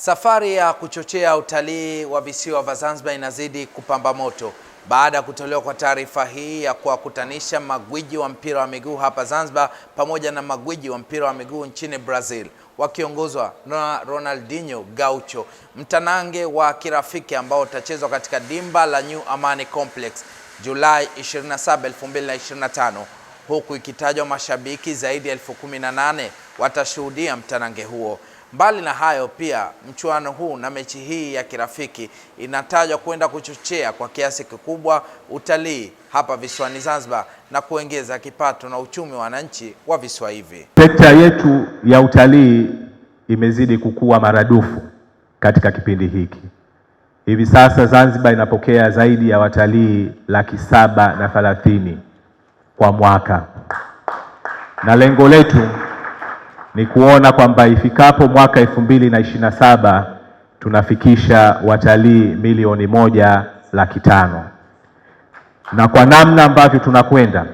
Safari ya kuchochea utalii wa visiwa vya Zanzibar inazidi kupamba moto baada ya kutolewa kwa taarifa hii ya kuwakutanisha magwiji wa mpira wa miguu hapa Zanzibar pamoja na magwiji wa mpira wa miguu nchini Brazil wakiongozwa na Ronaldinho Gaucho, mtanange wa kirafiki ambao utachezwa katika dimba la New Amani Complex Julai 27, 2025, huku ikitajwa mashabiki zaidi ya 18,000 watashuhudia mtanange huo. Mbali na hayo, pia mchuano huu na mechi hii ya kirafiki inatajwa kwenda kuchochea kwa kiasi kikubwa utalii hapa visiwani Zanzibar na kuongeza kipato na uchumi wa wananchi wa visiwa hivi. Sekta yetu ya utalii imezidi kukua maradufu katika kipindi hiki. Hivi sasa Zanzibar inapokea zaidi ya watalii 730,000 kwa mwaka, na lengo letu ni kuona kwamba ifikapo mwaka 2027 tunafikisha watalii 1,500,000. Na kwa namna ambavyo tunakwenda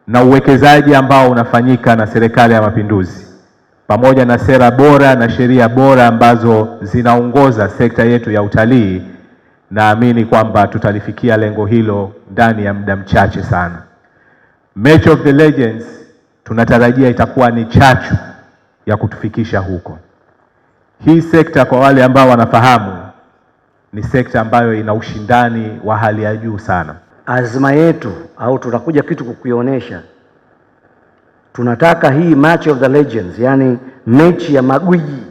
na uwekezaji ambao unafanyika na Serikali ya Mapinduzi pamoja na sera bora na sheria bora ambazo zinaongoza sekta yetu ya utalii, naamini kwamba tutalifikia lengo hilo ndani ya muda mchache sana. Match of the Legends tunatarajia itakuwa ni chachu ya kutufikisha huko. Hii sekta, kwa wale ambao wanafahamu, ni sekta ambayo ina ushindani wa hali ya juu sana. Azma yetu au tutakuja kitu kukionyesha, tunataka hii Match of the Legends, yani mechi ya magwiji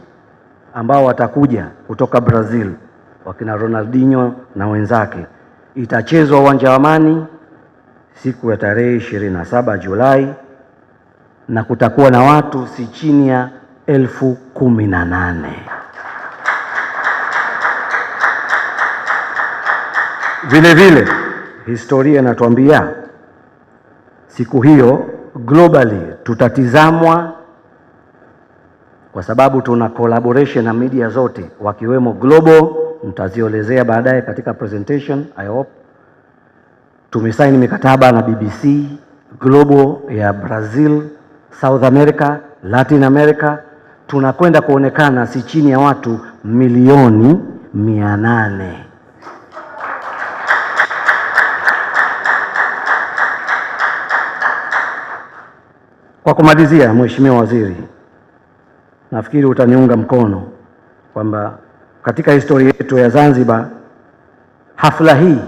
ambao watakuja kutoka Brazil, wakina Ronaldinho na wenzake, itachezwa uwanja wa Amani siku ya tarehe 27 Julai, na kutakuwa na watu si chini ya 18,000. Vile vile historia inatuambia siku hiyo globally tutatizamwa, kwa sababu tuna collaboration na media zote wakiwemo Global, mtazielezea baadaye katika presentation I hope. Tumesaini mikataba na BBC Global ya Brazil, South America, Latin America. Tunakwenda kuonekana si chini ya watu 1,800,000. Kwa kumalizia, Mheshimiwa Waziri, nafikiri utaniunga mkono kwamba katika historia yetu ya Zanzibar, hafla hii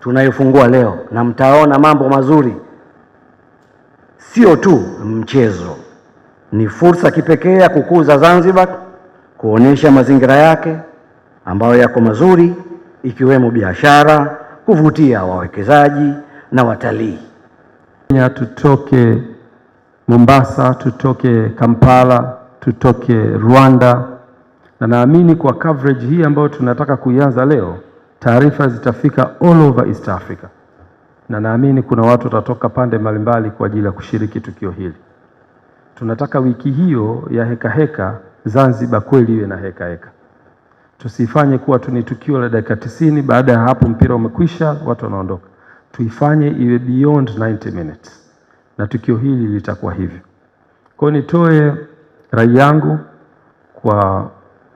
tunayofungua leo, na mtaona mambo mazuri, sio tu mchezo, ni fursa kipekee ya kukuza Zanzibar, kuonesha mazingira yake ambayo yako mazuri, ikiwemo biashara, kuvutia wawekezaji na watalii. Tutoke Mombasa, tutoke Kampala, tutoke Rwanda, na naamini kwa coverage hii ambayo tunataka kuianza leo, taarifa zitafika all over East Africa, na naamini kuna watu watatoka pande mbalimbali kwa ajili ya kushiriki tukio hili. Tunataka wiki hiyo ya heka Zanzibar kweli iwe na heka. Tusifanye kuwa tu ni tukio la dakika 90, baada ya hapo mpira umekwisha, watu wanaondoka. Tuifanye iwe beyond 90 minutes. Na tukio hili litakuwa hivyo. Kwa hiyo nitoe rai yangu kwa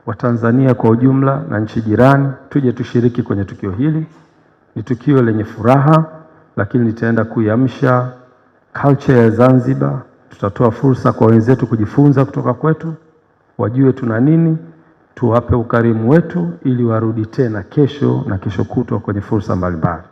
Watanzania kwa ujumla na nchi jirani, tuje tushiriki kwenye tukio hili. Ni tukio lenye furaha, lakini litaenda kuiamsha culture ya Zanzibar. Tutatoa fursa kwa wenzetu kujifunza kutoka kwetu, wajue tuna nini, tuwape ukarimu wetu ili warudi tena kesho na kesho kutwa kwenye fursa mbalimbali.